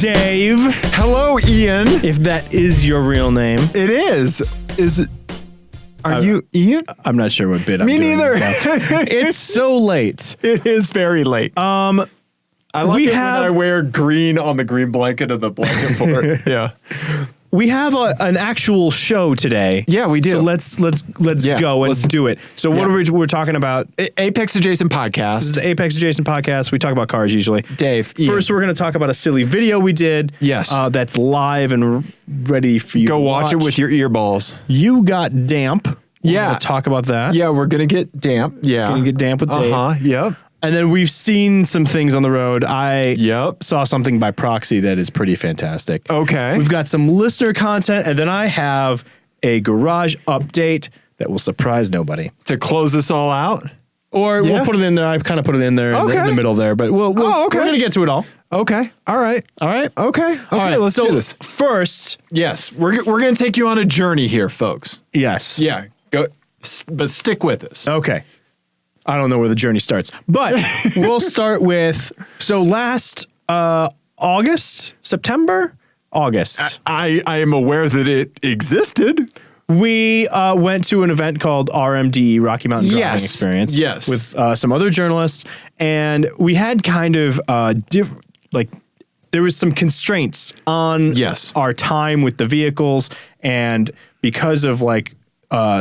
Dave. Hello, Ian. If that is your real name. It is. Is it? Are you Ian? I'm not sure what bit I'm Me doing. neither. It's so late. It is very late. I like when I wear green on the green blanket of the blanket fort. Yeah. We have an actual show today. Yeah, we do. So let's go and do it. So what are we're talking about? Apex Adjacent Podcast. This is the Apex Adjacent Podcast. We talk about cars usually. Dave, Ian. First, we're going to talk about a silly video we did. Yes. That's live and ready for you Go to watch it with your earballs. You got damp. We're Yeah. gonna talk about that. Yeah, we're going to get damp. Yeah. Gonna get damp with Dave. Yep. And then we've seen some things on the road. I Yep. saw something by proxy that is pretty fantastic. Okay. We've got some listener content, and then I have a garage update that will surprise nobody. To close this all out? Or we'll put it in there. I've kind of put it in there in the middle there, but we're going to get to it all. Okay. All right. All right? Okay. All right. Let's do this. First. Yes. We're going to take you on a journey here, folks. Yes. Yeah. Go. But stick with us. Okay. I don't know where the journey starts, but we'll start with, so last August. I am aware that it existed. We went to an event called RMD, Rocky Mountain Driving Experience. Yes. With some other journalists, and we had kind of there was some constraints on our time with the vehicles, and because of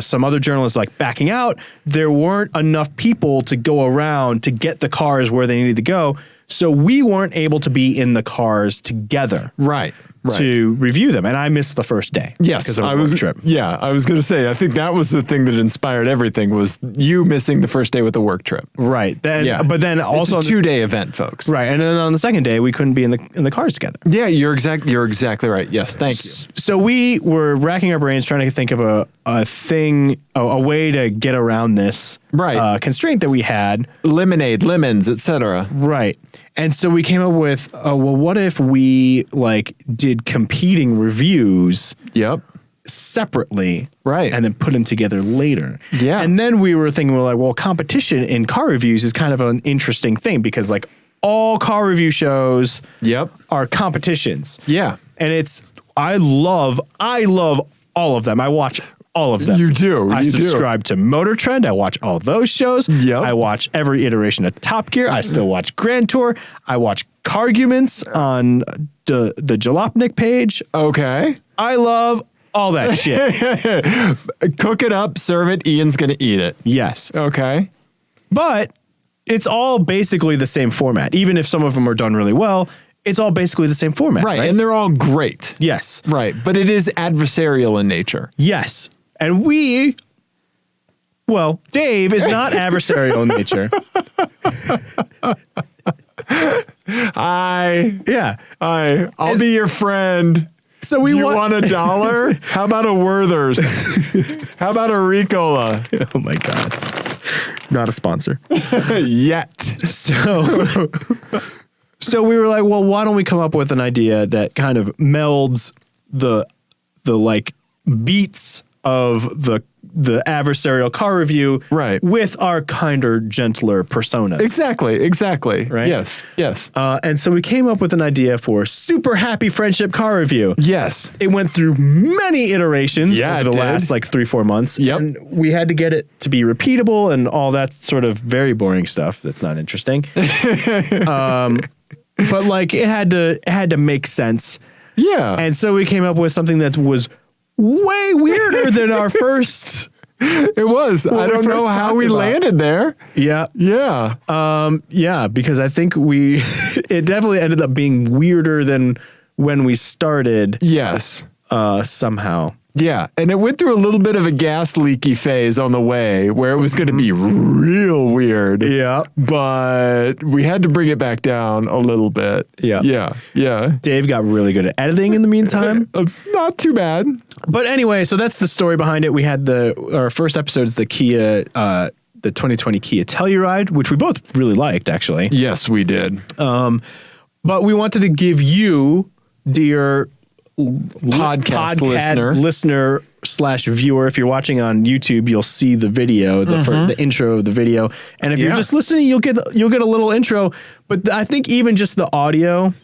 some other journalists backing out, there weren't enough people to go around to get the cars where they needed to go. So we weren't able to be in the cars together. Right. To review them. And I missed the first day. Yes. Because of a work trip. Yeah. I was going to say, I think that was the thing that inspired everything, was you missing the first day with the work trip. Right. But then also it's a 2-day event, folks. Right. And then on the second day, we couldn't be in the cars together. Yeah, you're exactly right. Yes. Thank you. So we were racking our brains trying to think of a way to get around this constraint that we had. Lemonade, lemons, etc. Right. And so we came up with, what if we did competing reviews separately, right, and then put them together later. Yeah. And then we were thinking, competition in car reviews is kind of an interesting thing, because all car review shows are competitions. Yeah. And I love all of them. I watch all of them. You do. I subscribe to Motor Trend. I watch all those shows. Yep. I watch every iteration of Top Gear. I still watch Grand Tour. I watch Carguments on the Jalopnik page. Okay. I love all that shit. Cook it up, serve it, Ian's going to eat it. Yes. Okay. But it's all basically the same format. Even if some of them are done really well, it's all basically the same format. Right. And they're all great. Yes. Right. But it is adversarial in nature. Yes. And Dave is not adversarial in nature. I'll be your friend. So Do you want $1? How about a Werther's? How about a Ricola? Oh my God. Not a sponsor. Yet. So we were like, well, why don't we come up with an idea that kind of melds the beats of the adversarial car review with our kinder, gentler personas. Exactly. Right? Yes. And so we came up with an idea for Super Happy Friendship Car Review. Yes. It went through many iterations over the last 3-4 months. Yep. And we had to get it to be repeatable and all that sort of very boring stuff that's not interesting. But it had to make sense. Yeah. And so we came up with something that was way weirder than our first. It was. I don't know how we landed there. Yeah. Yeah. Because I think it definitely ended up being weirder than when we started. Yes. Somehow. Yeah. And it went through a little bit of a gas leaky phase on the way where it was going to be real weird. Yeah. But we had to bring it back down a little bit. Yeah. Yeah. Dave got really good at editing in the meantime. Not too bad. But anyway, so that's the story behind it. We had our first episode is the Kia, the 2020 Kia Telluride, which we both really liked, actually. Yes, we did. But we wanted to give you, dear podcast listener / viewer. If you're watching on YouTube, you'll see the video, the intro of the video. And if you're just listening, you'll get a little intro. But I think even just the audio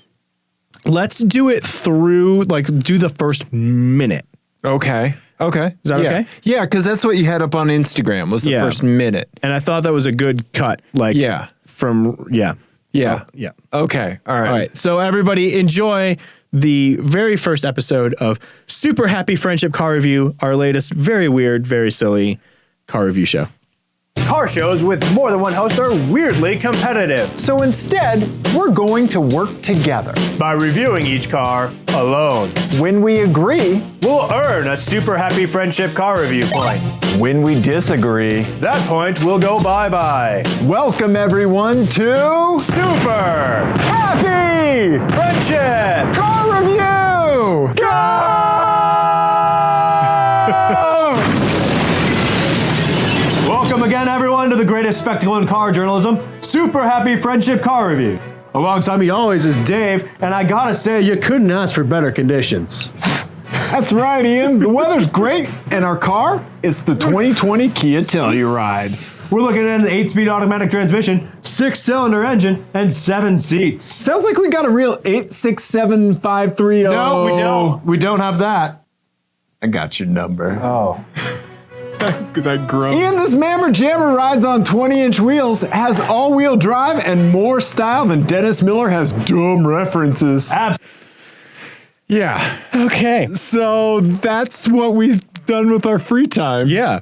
Let's do it through, like, do the first minute. Okay. Is that okay? Yeah, because that's what you had up on Instagram was the first minute. And I thought that was a good cut. Like, Yeah. Yeah. Okay. All right. So everybody enjoy the very first episode of Super Happy Friendship Car Review, our latest very weird, very silly car review show. Car shows with more than one host are weirdly competitive. So instead, we're going to work together. By reviewing each car alone. When we agree, We'll earn a Super Happy Friendship Car Review point. when we disagree. That point will go bye-bye. Welcome everyone to Super Happy Friendship Car Review! Go! Welcome again, everyone, to the greatest spectacle in car journalism, Super Happy Friendship Car Review. Alongside me always is Dave, and I gotta say, you couldn't ask for better conditions. That's right, Ian. The weather's great, and our car is the 2020 Kia Telluride. We're looking at an 8-speed automatic transmission, 6-cylinder engine, and 7 seats. Sounds like we got a real 867530. No, we don't. We don't have that. I got your number. Oh. That groan. Ian, this Mammer Jammer rides on 20-inch wheels, has all-wheel drive, and more style than Dennis Miller has dumb references. Yeah. Okay. So that's what we've done with our free time. Yeah.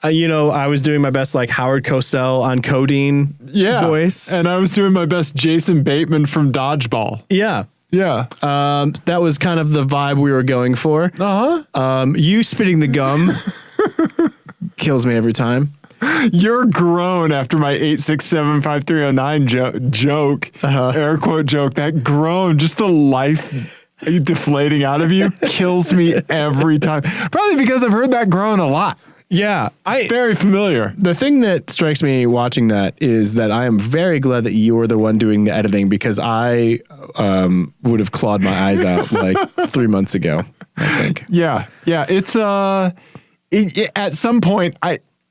I was doing my best, like, Howard Cosell on Codeine voice. And I was doing my best Jason Bateman from Dodgeball. Yeah. Yeah. That was kind of the vibe we were going for. Uh-huh. You spitting the gum kills me every time. Your groan after my 8675309 joke, air quote joke, that groan, just the life deflating out of you kills me every time. Probably because I've heard that groan a lot. Yeah. Very familiar. The thing that strikes me watching that is that I am very glad that you were the one doing the editing, because I would have clawed my eyes out like 3 months ago, I think. Yeah. Yeah. It's at some point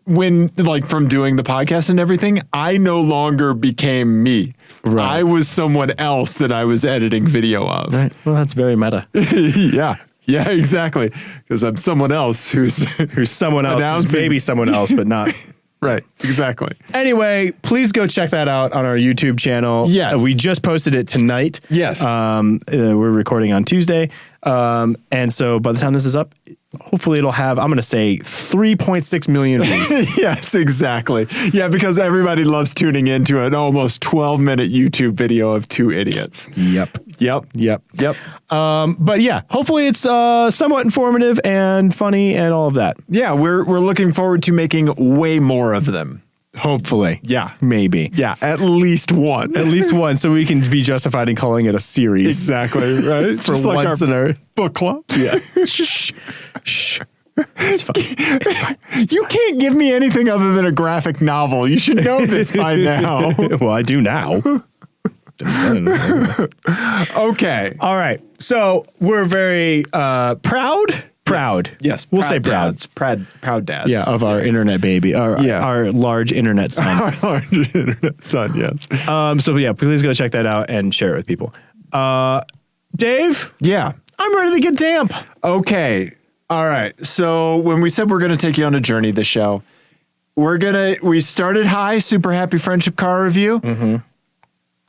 when from doing the podcast and everything, I no longer became me. Right. I was someone else that I was editing video of. Right. Well, that's very meta. Yeah. Yeah, exactly. Because I'm someone else who's someone else, who's maybe someone else, but not. Right. Exactly. Anyway, please go check that out on our YouTube channel. Yes. We just posted it tonight. Yes. We're recording on Tuesday. And so by the time this is up, hopefully it'll have, I'm going to say 3.6 million views. Yes, exactly. Yeah, because everybody loves tuning into an almost 12-minute YouTube video of two idiots. Yep. But yeah, hopefully it's somewhat informative and funny and all of that. Yeah, we're looking forward to making way more of them. Hopefully. Yeah. Maybe. Yeah, at least one. At least one, so we can be justified in calling it a series. Exactly, right? For just once in our book club. Yeah. Shh. It's fine. It's fine. You can't give me anything other than a graphic novel. You should know this by now. Well, I do now. Okay. All right. So we're very proud. Yes. We'll say proud. Dads. Proud dads. Yeah, of our internet baby. Our large internet son. Our large internet son, yes. So yeah, please go check that out and share it with people. Dave? Yeah. I'm ready to get damp. Okay. All right. So when we said we're going to take you on a journey this show, we started high, Super Happy Friendship Car Review. Mm-hmm.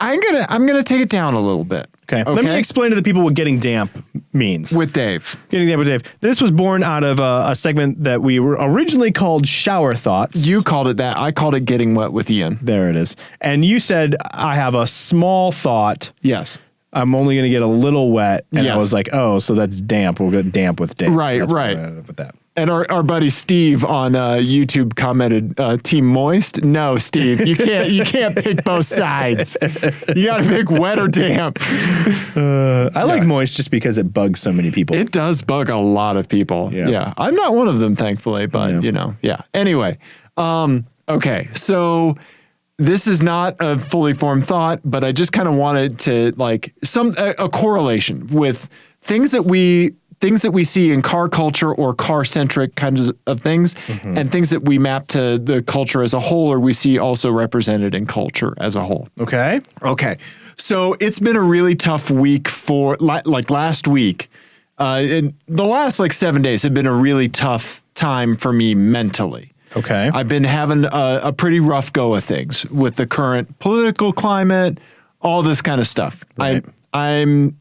I'm gonna take it down a little bit. Okay. Let me explain to the people what getting damp means. With Dave. Getting damp with Dave. This was born out of a segment that we were originally called Shower Thoughts. You called it that. I called it Getting Wet with Ian. There it is. And you said, I have a small thought. Yes. I'm only going to get a little wet. And yes. I was like, oh, so that's damp. We'll get damp with Dave. Right, so right. With that. And our buddy Steve on YouTube commented, "Team Moist." No, Steve, you can't pick both sides. You got to pick wet or damp. I like moist just because it bugs so many people. It does bug a lot of people. Yeah. I'm not one of them, thankfully, but yeah. Anyway, okay, so this is not a fully formed thought, but I just kind of wanted to a correlation with things that we things that we see in car culture or car-centric kinds of things, and things that we map to the culture as a whole, or we see also represented in culture as a whole. Okay. Okay. So it's been a really tough week for, like last week, in the last 7 days have been a really tough time for me mentally. Okay. I've been having a pretty rough go of things with the current political climate, all this kind of stuff. Right. I've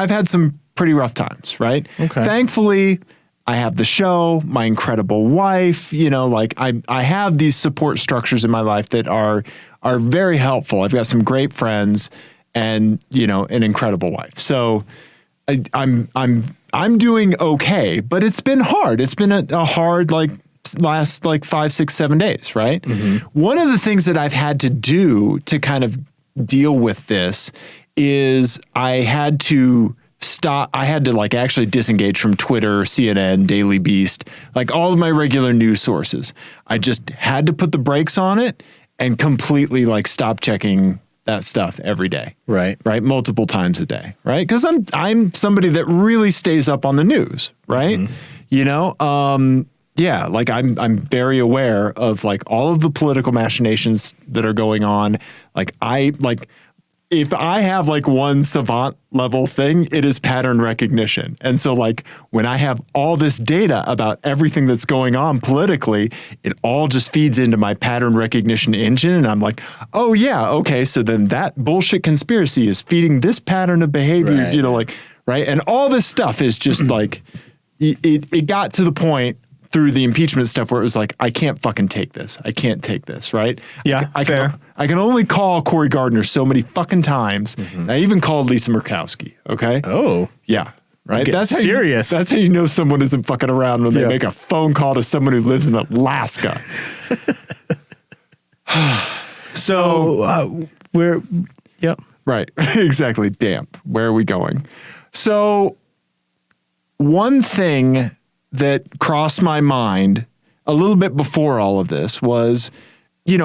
had some pretty rough times, right? Okay. Thankfully, I have the show, my incredible wife, I have these support structures in my life that are very helpful. I've got some great friends and, an incredible wife. So I'm doing okay, but it's been hard. It's been a hard, last 5, 6, 7 days, right? Mm-hmm. One of the things that I've had to do to kind of deal with this is I had to actually disengage from Twitter, CNN, Daily Beast, all of my regular news sources. I just had to put the brakes on it and completely stop checking that stuff every day. Right. Right. Multiple times a day. Right. Because I'm somebody that really stays up on the news. Right. Mm-hmm. Yeah. I'm very aware of all of the political machinations that are going on. If I have one savant level thing, it is pattern recognition. And so when I have all this data about everything that's going on politically, it all just feeds into my pattern recognition engine. And I'm like, oh yeah, okay. So then that bullshit conspiracy is feeding this pattern of behavior, right. Right. And all this stuff is just it got to the point through the impeachment stuff where it was I can't fucking take this. I can't take this, right? Yeah, fair. I can only call Cory Gardner so many fucking times. Mm-hmm. I even called Lisa Murkowski, okay? Oh. Yeah, right? That's serious. That's how you know someone isn't fucking around when they make a phone call to someone who lives in Alaska. So we're, yep. Right, exactly. Damn, where are we going? So one thing that crossed my mind a little bit before all of this was,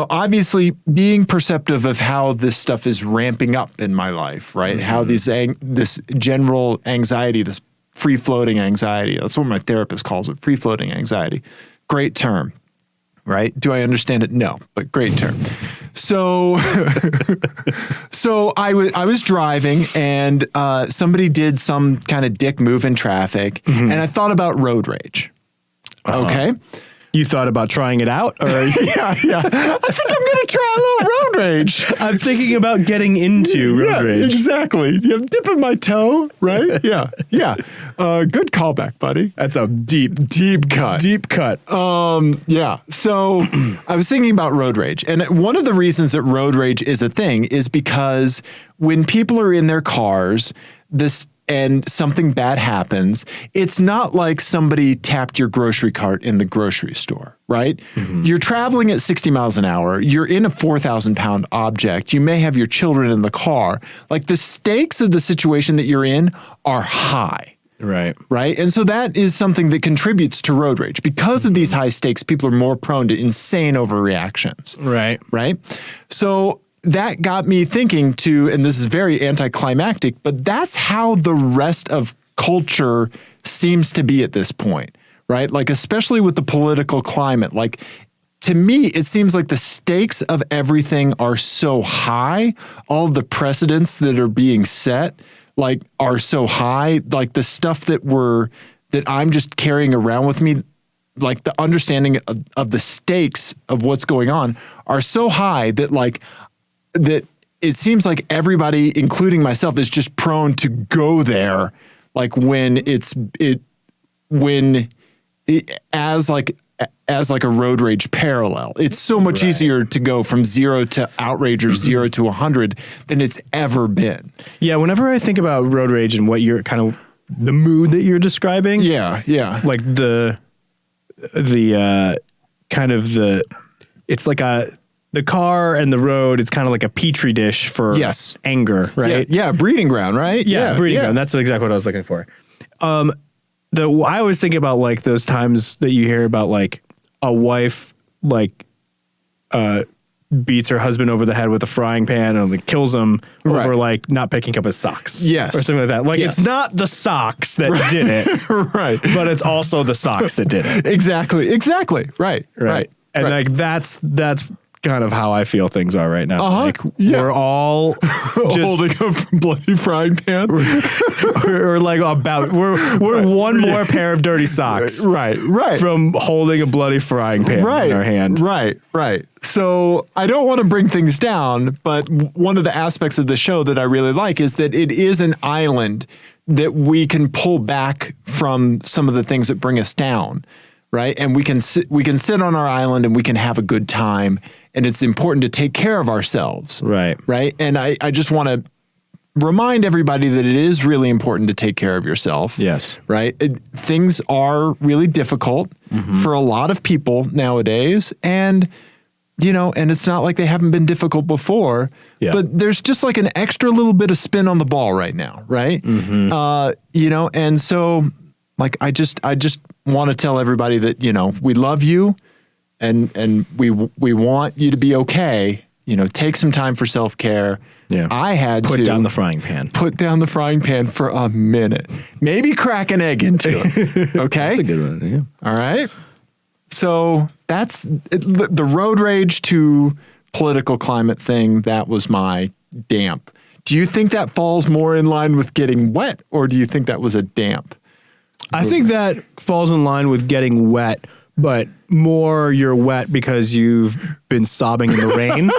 obviously being perceptive of how this stuff is ramping up in my life, right? Mm-hmm. How this general anxiety, this free-floating anxiety, that's what my therapist calls it, free-floating anxiety. Great term, right? Do I understand it? No, but great term. So I was driving and somebody did some kind of dick move in traffic, and I thought about road rage. Uh-huh. Okay. You thought about trying it out? Or yeah. I think I'm going to try a little road rage. I'm thinking about getting into road rage. Exactly. You're dipping my toe, right? Yeah. Good callback, buddy. That's a deep cut. Deep cut. Yeah. So I was thinking about road rage. And one of the reasons that road rage is a thing is because when people are in their cars, and something bad happens, it's not like somebody tapped your grocery cart in the grocery store, right? Mm-hmm. You're traveling at 60 miles an hour. You're in a 4,000-pound object. You may have your children in the car. The stakes of the situation that you're in are high. Right. Right. And so that is something that contributes to road rage. Because of these high stakes, people are more prone to insane overreactions. Right. Right. So that got me thinking and this is very anticlimactic, but that's how the rest of culture seems to be at this point, right? Especially with the political climate, to me, it seems like the stakes of everything are so high. All of the precedents that are being set, are so high, the stuff that I'm just carrying around with me, the understanding of the stakes of what's going on are so high that that it seems like everybody, including myself, is just prone to go there, as a road rage parallel. It's so much easier to go from 0 to outrage or 0 to 100 than it's ever been. Yeah, whenever I think about road rage and what you're kind of the mood that you're describing. Yeah. It's the car and the road, it's kind of like a petri dish for anger, right? Yeah, breeding ground, right? Yeah, breeding ground. That's exactly what I was looking for. I always think about those times that you hear about a wife beats her husband over the head with a frying pan and like kills him over like not picking up his socks. Yes. Or something like that. Like it's not the socks that did it. Right. But it's also the socks that did it. Exactly. Right. And like that's kind of how I feel things are right now. Like we're all just holding a bloody frying pan. or like we're one more pair of dirty socks. Right. From holding a bloody frying pan in our hand. Right. So I don't want to bring things down, but one of the aspects of the show that I really like is that it is an island that we can pull back from some of the things that bring us down. Right. And we can sit on our island and we can have a good time. And it's important to take care of ourselves. Right. Right. And I just want to remind everybody that it is really important to take care of yourself. Yes. Right. Things are really difficult for a lot of people nowadays. And, and it's not like they haven't been difficult before. Yeah. But there's just like an extra little bit of spin on the ball right now. Right. And so like I just want to tell everybody that, we love you. And we want you to be okay. Take some time for self-care. Yeah. I had to put down the frying pan. Put down the frying pan for a minute. Maybe crack an egg into it. Okay? That's a good one. Yeah. All right. So that's the road rage to political climate thing. That was my damp. Do you think that falls more in line with getting wet, or do you think that was a damp? I think that falls in line with getting wet, but more you're wet because you've been sobbing in the rain.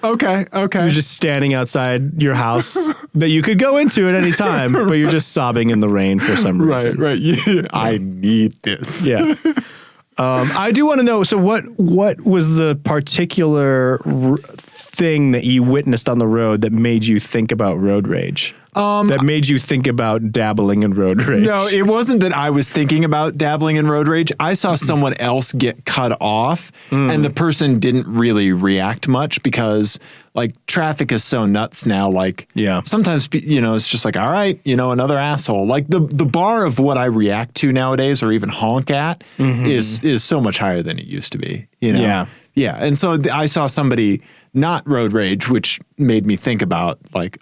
Okay. You're just standing outside your house that you could go into at any time, but you're just sobbing in the rain for some reason. Right. Yeah. I need this. Yeah. I do want to know, so what was the particular thing that you witnessed on the road that made you think about road rage? That made you think about dabbling in road rage? No, it wasn't that I was thinking about dabbling in road rage. I saw someone else get cut off and the person didn't really react much because like traffic is so nuts now. Like sometimes, it's just like, all right, another asshole. Like the bar of what I react to nowadays or even honk at is so much higher than it used to be, Yeah. And so I saw somebody not road rage, which made me think about like,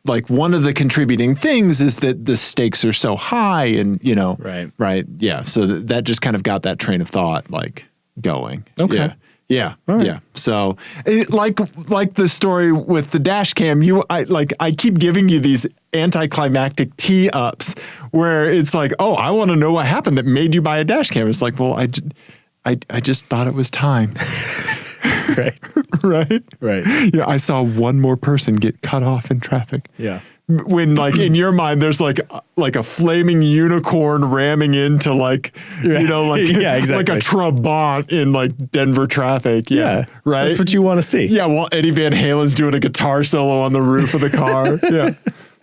like one of the contributing things is that the stakes are so high and, right. Yeah. So that just kind of got that train of thought like going. Okay. Yeah. Right. Yeah. So like the story with the dash cam, I keep giving you these anticlimactic tee ups where it's like, oh, I want to know what happened that made you buy a dash cam. It's like, well, I just thought it was time. Right. Yeah, I saw one more person get cut off in traffic. Yeah. When like in your mind, there's like a flaming unicorn ramming into like, yeah, exactly. like a Trabant in like Denver traffic. Yeah. Right. That's what you want to see. Yeah. While Eddie Van Halen's doing a guitar solo on the roof of the car. Yeah.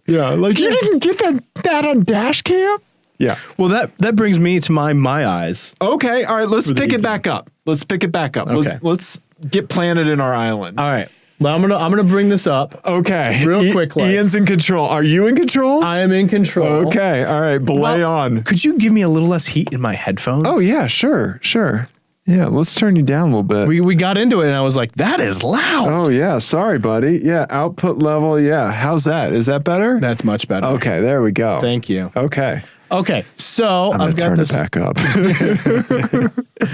Yeah. Like you didn't get that on dash cam? Yeah. Well, that brings me to my eyes. Okay. All right. Let's pick it back up. Okay. Let's get planted in our island. All right. Well, I'm gonna bring this up. Okay. Real quickly. Ian's in control. Are you in control? I am in control. Okay. All right. Belay on. Could you give me a little less heat in my headphones? Oh yeah. Sure. Yeah. Let's turn you down a little bit. We got into it and I was like, that is loud. Oh yeah. Sorry, buddy. Yeah. Output level. Yeah. How's that? Is that better? That's much better. Okay. There we go. Thank you. Okay. So I've got this. Turn it back up.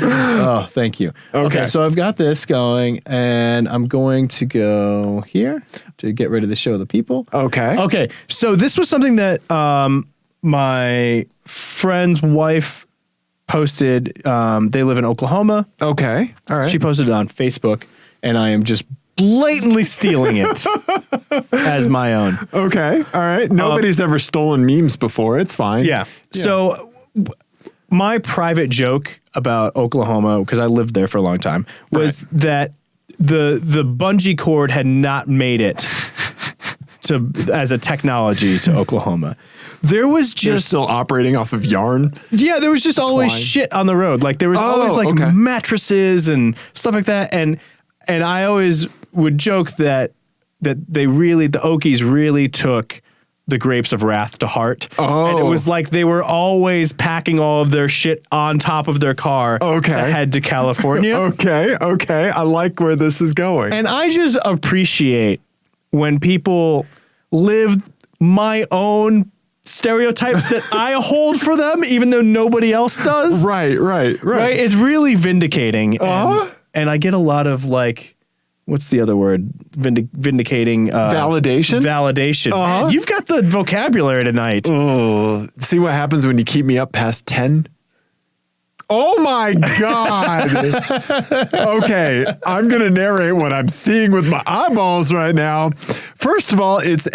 Oh, thank you. Okay, so I've got this going, and I'm going to go here to get rid of the show of the people. Okay. So this was something that my friend's wife posted. They live in Oklahoma. Okay. All right. She posted it on Facebook, and I am just blatantly stealing it as my own. Okay. All right. Nobody's ever stolen memes before. It's fine. Yeah. So my private joke about Oklahoma, because I lived there for a long time, was that the bungee cord had not made it as a technology to Oklahoma. There was just... They're still operating off of yarn? Yeah, there was just always shit on the road. Like there was always like mattresses and stuff like that. And I always would joke that the Okies really took the grapes of wrath to heart. Oh. And it was like they were always packing all of their shit on top of their car to head to California. Okay. I like where this is going. And I just appreciate when people live my own stereotypes that I hold for them, even though nobody else does. Right. It's really vindicating. And I get a lot of like, what's the other word? Vindicating. Validation? Validation. Man, you've got the vocabulary tonight. Oh, see what happens when you keep me up past 10? Oh my God. Okay, I'm going to narrate what I'm seeing with my eyeballs right now. First of all, it's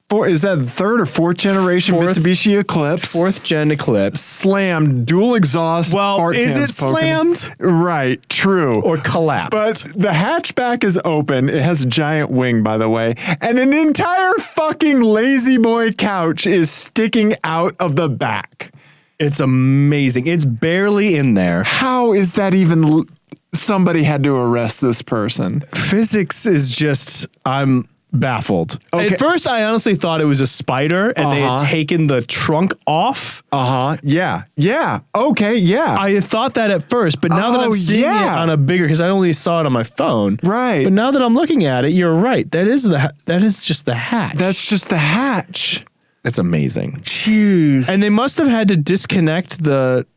is that the third or fourth generation Mitsubishi Eclipse? Fourth gen Eclipse. Slammed, dual exhaust. Well, is it slammed? Right, true. Or collapsed? But the hatchback is open. It has a giant wing, by the way. And an entire fucking lazy boy couch is sticking out of the back. It's amazing. It's barely in there. How is that even... Somebody had to arrest this person. Physics is just... I'm baffled. Okay. At first, I honestly thought it was a spider and they had taken the trunk off. Yeah. Okay. Yeah. I thought that at first, but now that I'm seeing it on a bigger, because I only saw it on my phone. Right. But now that I'm looking at it, you're right. That is just the hatch. That's just the hatch. That's amazing. Jeez. And they must have had to disconnect the.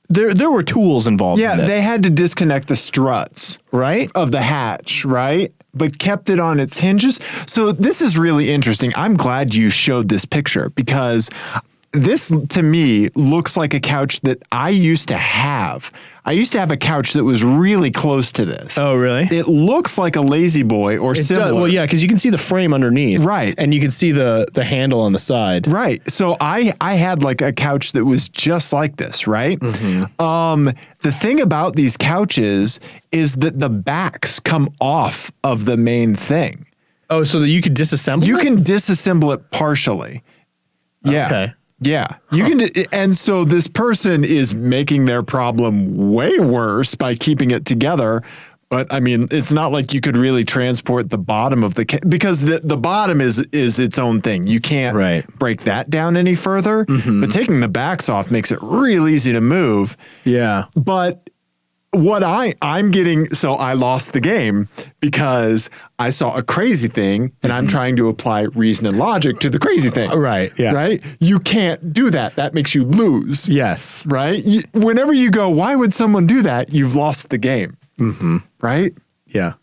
There were tools involved. Yeah, in this. they had to disconnect the struts, right, of the hatch, right? But kept it on its hinges. So this is really interesting. I'm glad you showed this picture because this, to me, looks like a couch that I used to have. I used to have a couch that was really close to this. Oh, really? It looks like a Lazy Boy or similar. Well, yeah, because you can see the frame underneath. Right. And you can see the handle on the side. Right. So I had like a couch that was just like this, right? Mm-hmm. The thing about these couches is that the backs come off of the main thing. Oh, so that you could disassemble it? You can disassemble it partially. Yeah. Okay. Yeah, you can, and so this person is making their problem way worse by keeping it together. But I mean, it's not like you could really transport the bottom of because the bottom is its own thing. You can't break that down any further. Mm-hmm. But taking the backs off makes it real easy to move. Yeah, but what I'm getting, so I lost the game because I saw a crazy thing and I'm trying to apply reason and logic to the crazy thing. Right. Yeah. Right. You can't do that. That makes you lose. Yes. Right. Whenever you go, why would someone do that? You've lost the game. Mm-hmm. Right. Yeah.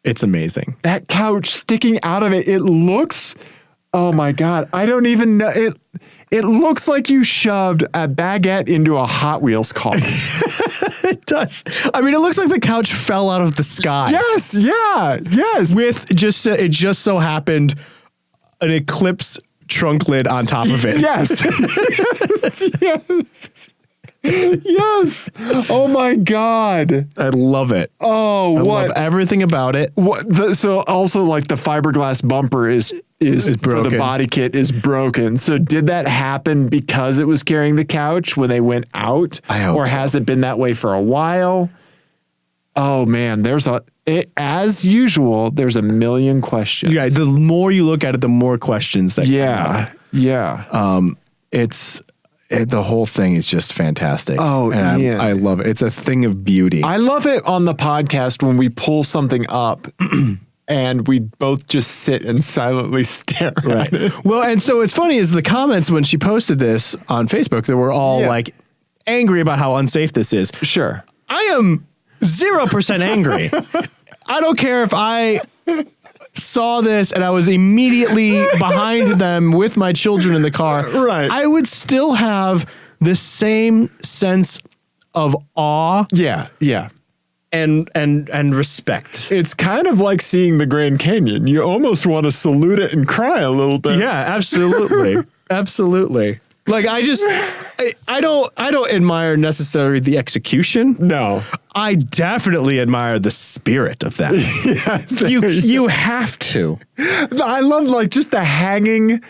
It's amazing. That couch sticking out of it. It looks, oh my God. I don't even know it. It looks like you shoved a baguette into a Hot Wheels car. It does. I mean, it looks like the couch fell out of the sky. Yes. Yeah. Yes. With it just so happened an Eclipse trunk lid on top of it. Yes. Yes. Oh my God. I love it. Oh, I love everything about it. So also like the fiberglass bumper is for the body kit is broken. So did that happen because it was carrying the couch when they went out? Or has it been that way for a while? Oh man, as usual, there's a million questions. Yeah, the more you look at it, the more questions that come up. Yeah. The whole thing is just fantastic. Oh, and yeah. I love it. It's a thing of beauty. I love it on the podcast when we pull something up and we both just sit and silently stare at it. Well, and so it's funny is the comments when she posted this on Facebook, they were all like angry about how unsafe this is. Sure. I am 0% angry. I don't care if I saw this and I was immediately behind them with my children in the car. Right. I would still have the same sense of awe. Yeah. Yeah. And respect. It's kind of like seeing the Grand Canyon. You almost want to salute it and cry a little bit. Yeah, absolutely. Absolutely. Like I don't admire necessarily the execution. No. I definitely admire the spirit of that. Yes, you have to. I love like just the hanging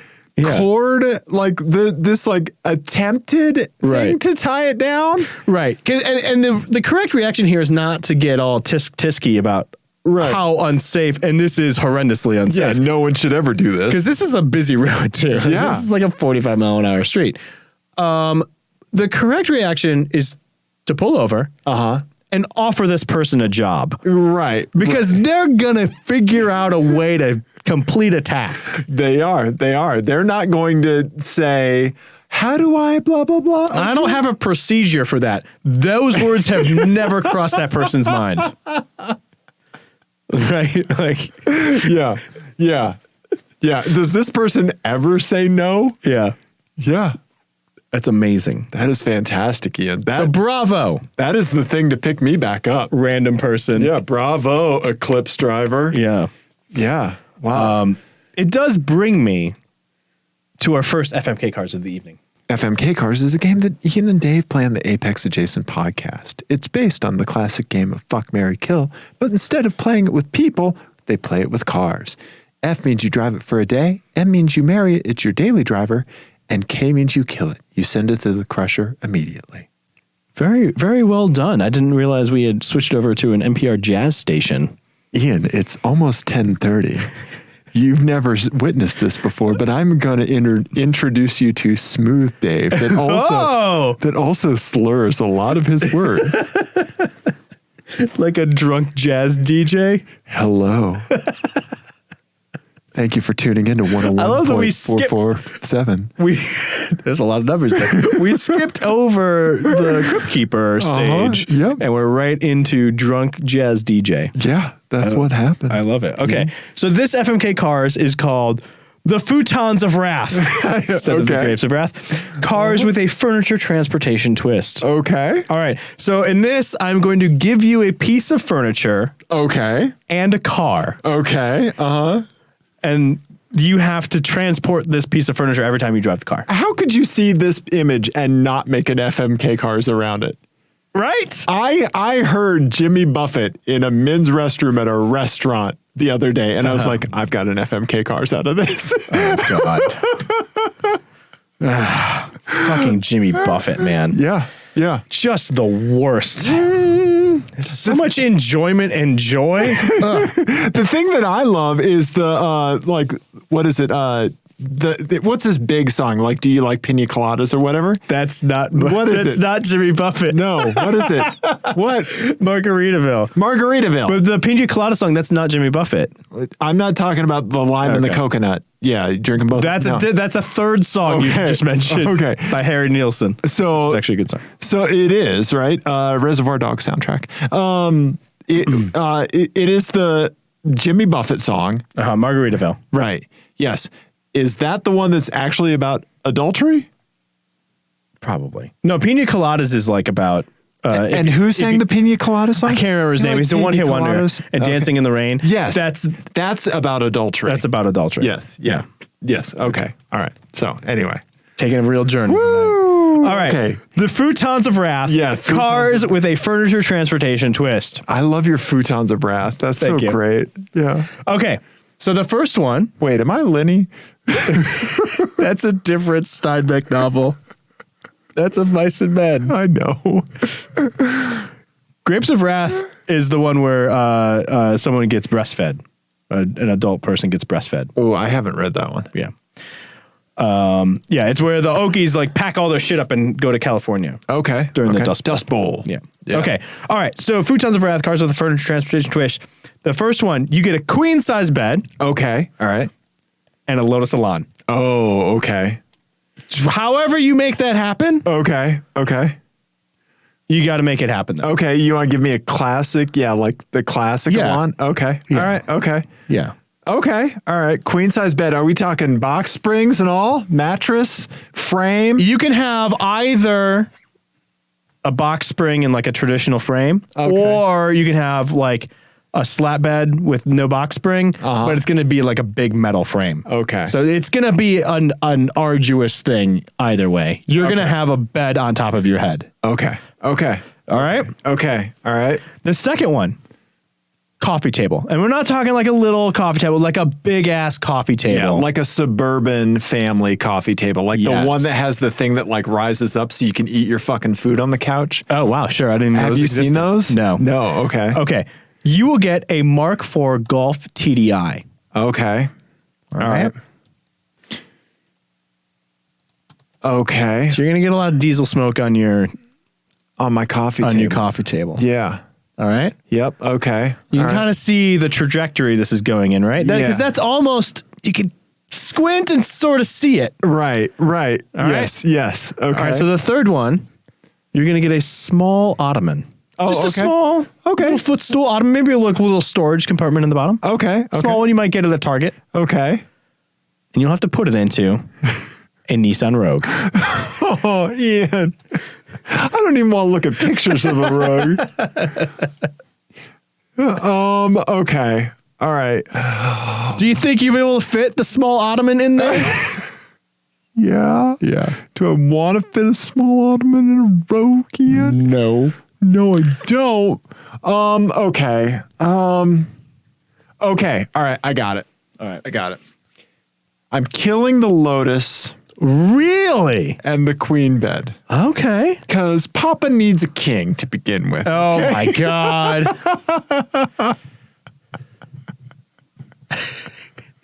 cord, like this like attempted thing to tie it down. Right. And the correct reaction here is not to get all tisky about how unsafe, and this is horrendously unsafe. Yeah, no one should ever do this. Because this is a busy road, too. Yeah. This is like a 45-mile-an-hour street. The correct reaction is to pull over and offer this person a job. Right. Because they're going to figure out a way to complete a task. They are. They're not going to say, how do I blah, blah, blah. Okay. I don't have a procedure for that. Those words have never crossed that person's mind. Right? Like, yeah. Does this person ever say no? Yeah. Yeah. That's amazing. That is fantastic, Ian. So bravo. That is the thing to pick me back up. Random person. Yeah, bravo, Eclipse driver. Yeah. Yeah. Wow. It does bring me to our first FMK Cars of the evening. FMK Cars is a game that Ian and Dave play on the Apex Adjacent podcast. It's based on the classic game of Fuck, Marry, Kill, but instead of playing it with people, they play it with cars. F means you drive it for a day, M means you marry it, it's your daily driver, and K means you kill it. You send it to the crusher immediately. Very, very well done. I didn't realize we had switched over to an NPR jazz station. Ian, it's almost 10:30. You've never witnessed this before, but I'm going to introduce you to Smooth Dave that also slurs a lot of his words. Like a drunk jazz DJ? Hello. Thank you for tuning in to 101.447. There's a lot of numbers there. We skipped over the Crypt Keeper stage, and we're right into drunk jazz DJ. Yeah, that's what happened. I love it. Okay, so this FMK Cars is called the Futons of Wrath, instead of the Grapes of Wrath. Cars with a furniture transportation twist. Okay. All right, so in this, I'm going to give you a piece of furniture. Okay. And a car. Okay. And you have to transport this piece of furniture every time you drive the car. How could you see this image and not make an FMK Cars around it? Right? I heard Jimmy Buffett in a men's restroom at a restaurant the other day, and I was like, I've got an FMK Cars out of this. Oh, God. Fucking Jimmy Buffett, man. Yeah. Just the worst. So much enjoyment and joy. The thing that I love is the what is it? What's this big song? Like, do you like pina coladas or whatever? That's not not Jimmy Buffett. No, what is it? What? Margaritaville. But the pina colada song, that's not Jimmy Buffett. I'm not talking about the lime and the coconut. Yeah, drinking both. That's a third song you just mentioned. By Harry Nilsson. So it's actually a good song. So it is, right? Reservoir Dogs soundtrack. It is the Jimmy Buffett song. Margaritaville. Right. Yes. Is that the one that's actually about adultery? Probably. No, Pina Coladas is like about... and who sang the Pina Colada song? I can't remember his name. He's a one-hit wonder. And Dancing in the Rain. Yes. That's about adultery. That's about adultery. Yes. Yeah. Yes. Okay. All right. So anyway. Taking a real journey. Woo! All right. Okay. The Futons of Wrath. Yeah. Cars with a furniture transportation twist. I love your Futons of Wrath. That's so great. Yeah. Okay. So the first one. Wait, am I Lenny? That's a different Steinbeck novel. That's a Mice and Men. I know. Grapes of Wrath is the one where someone gets breastfed. An adult person gets breastfed. Oh, I haven't read that one. Yeah. It's where the Okies like pack all their shit up and go to California. Okay. During the Dust Bowl. Yeah. Okay. All right. So Futons of Wrath, Cars with a furniture transportation twist. The first one, you get a queen size bed. Okay. All right. And a Lotus Elan. Oh, okay. However you make that happen. Okay. You got to make it happen, though. Okay. You want to give me a classic? Yeah, like the classic Elan? Okay. Yeah. All right. Okay. Yeah. Okay. All right. Queen size bed. Are we talking box springs and all? Mattress? Frame? You can have either a box spring in like a traditional frame, or you can have like a slat bed with no box spring, but it's going to be like a big metal frame. Okay. So it's going to be an arduous thing either way. You're going to have a bed on top of your head. Okay. All right? Okay. All right. The second one, coffee table. And we're not talking like a little coffee table, like a big ass coffee table. Yeah, like a suburban family coffee table. Like the one that has the thing that like rises up so you can eat your fucking food on the couch. Oh, wow. Sure. I didn't know Have you seen those? No. No. Okay. Okay. you will get a Mark IV Golf TDI. Okay. All right. Okay. So you're going to get a lot of diesel smoke on your my coffee table. On your coffee table. Yeah. All right. Yep. Okay. You can kind of see the trajectory this is going in, right? Because that's almost, you can squint and sort of see it. Right. Right. All yes. Right? Yes. Okay. All right. So the third one, you're going to get a small ottoman. Oh, just okay. a small little footstool ottoman, maybe a little storage compartment in the bottom. Okay. Small one you might get at the Target. Okay. And you'll have to put it into a Nissan Rogue. Oh, Ian. I don't even want to look at pictures of a Rogue. Okay. All right. Do you think you'll be able to fit the small ottoman in there? Yeah. Yeah. Do I want to fit a small ottoman in a Rogue, Ian? No. No, I don't. Okay. Okay. All right. I got it. All right. I got it. I'm killing the Lotus. Really? And the queen bed. Okay. Because Papa needs a king to begin with. Oh, okay? My God.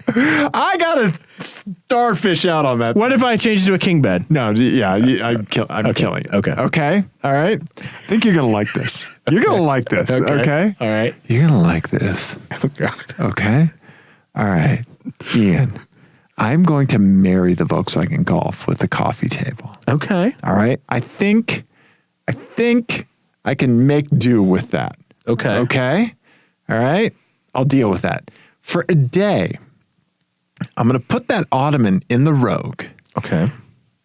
I got to starfish out on that. What if I change it to a king bed? No, yeah, I'm killing it. Okay. Okay. All right. I think you're going to like this. You're going to like this. Okay. All right. You're going to like this. Okay. All right. Ian, I'm going to marry the Volkswagen Golf with the coffee table. Okay. All right. I think I can make do with that. Okay. Okay. All right. I'll deal with that. For a day, I'm going to put that ottoman in the Rogue. Okay.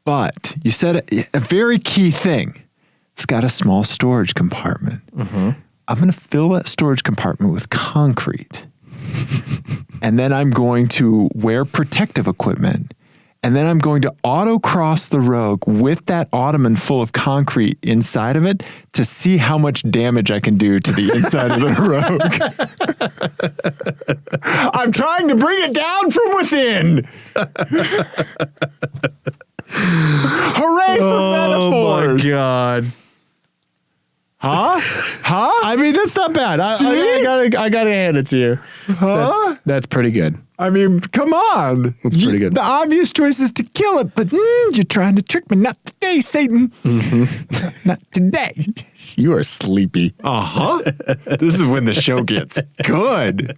But you said a very key thing. It's got a small storage compartment. Mm-hmm. I'm going to fill that storage compartment with concrete. And then I'm going to wear protective equipment. And then I'm going to autocross the Rogue with that ottoman full of concrete inside of it to see how much damage I can do to the inside of the Rogue. I'm trying to bring it down from within. Hooray for metaphors. Oh, my God. Huh? I mean, that's not bad. I gotta hand it to you. Huh? That's pretty good. I mean, come on. That's pretty good. The obvious choice is to kill it, but you're trying to trick me. Not today, Satan. Mm-hmm. Not today. You are sleepy. Uh-huh. This is when the show gets good.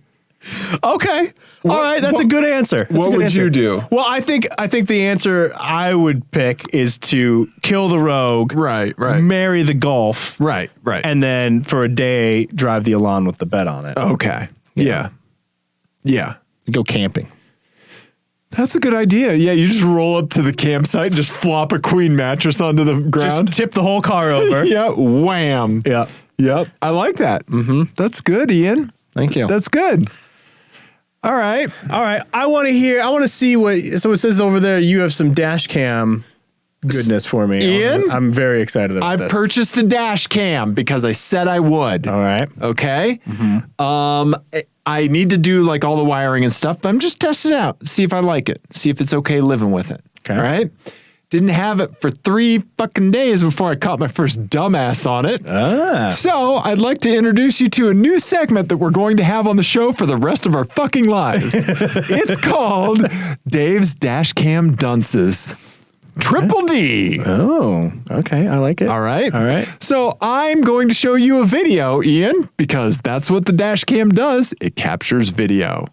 Okay. All right. That's a good answer. What would you do? Well, I think the answer I would pick is to kill the Rogue. Right. Marry the Golf. Right. And then for a day, drive the Elan with the bed on it. Okay. Yeah. Go camping. That's a good idea. Yeah, you just roll up to the campsite and just flop a queen mattress onto the ground. Just tip the whole car over. Yeah. Wham. Yeah. Yep. I like that. Mm-hmm. That's good, Ian. Thank you. That's good. All right. I want to see what, so it says over there, you have some Dashcam goodness for me. Ian? I'm very excited about this. I've purchased a Dashcam because I said I would. All right. Okay. Mm-hmm. I need to do like all the wiring and stuff, but I'm just testing it out, see if I like it, see if it's okay living with it. Okay. All right. Didn't have it for 3 fucking days before I caught my first dumbass on it. So I'd like to introduce you to a new segment that we're going to have on the show for the rest of our fucking lives. It's called Dave's Dashcam Dunces. Triple D. Oh, okay. I like it. All right. right. So I'm going to show you a video, Ian, because that's what the Dashcam does. It captures video.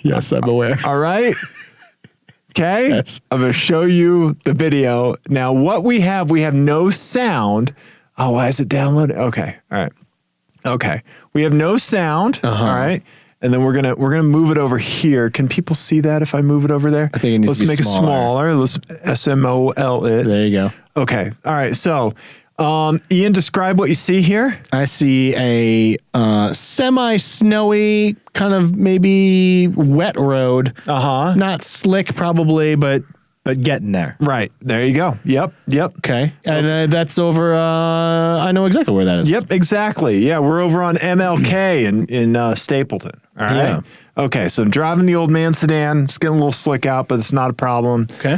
Yes, I'm aware. All right. Okay. Yes. I'm going to show you the video. Now, what we have no sound. Oh, why is it downloaded? Okay. All right. Okay. We have no sound. All right. And then we're gonna move it over here. Can people see that if I move it over there? I think it needs to be make smaller. it smaller. Let's SMOL it. There you go. Okay. All right. So, Ian, describe what you see here. I see a semi-snowy, kind of maybe wet road. Not slick, probably, but getting there. Right. There you go. Yep. Okay. And that's over, I know exactly where that is. Yep, exactly. Yeah, we're over on MLK in Stapleton. All right. Yeah. Okay, so I'm driving the old man sedan. It's getting a little slick out, but it's not a problem. Okay.